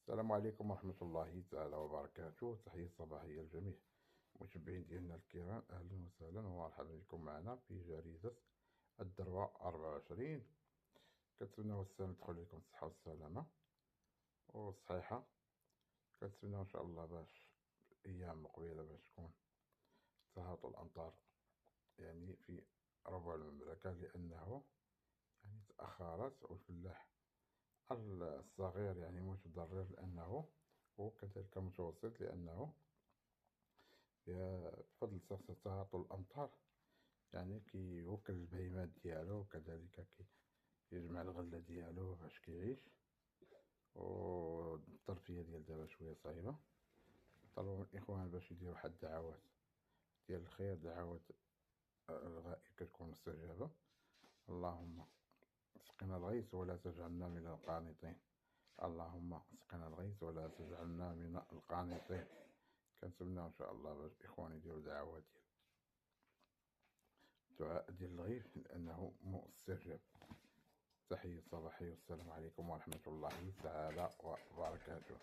السلام عليكم ورحمة الله تعالى وبركاته. تحية صباحية للجميع المتابعين ديالنا الكرام، أهلا وسهلا ومرحبا بكم معنا في جريدة الدروة 24. كنتمناو السلام تدخل لكم الصحة والسلامة والصحيحة. كنتمناو إن شاء الله باش أيام مقبلة باش تكون تهاطل الأمطار يعني في ربع المملكة، لأنه يعني تأخرت، والفلاح الصغير يعني متضرر لأنه وكذلك المتوسط، لأنه بفضل تهاطل الأمطار يعني كيوكل البهيمات ديالو، وكذلك كيجمع الغلة ديالو باش كيعيش. والظرفية ديال دابا شوية صعيبة. طلبوا من الإخوان باش يديروا واحد الدعوات ديال الخير، دعوات الغائب كتكون مستجابة. اللهم اسقنا الغيث ولا تجعلنا من القانطين، اللهم اسقنا الغيث ولا تجعلنا من القانطين. كنتمنى ان شاء الله باش الاخوان يديروا دعوات ديال الغيث لانه مستجاب. تحية صباحية والسلام عليكم ورحمة الله تعالى وبركاته.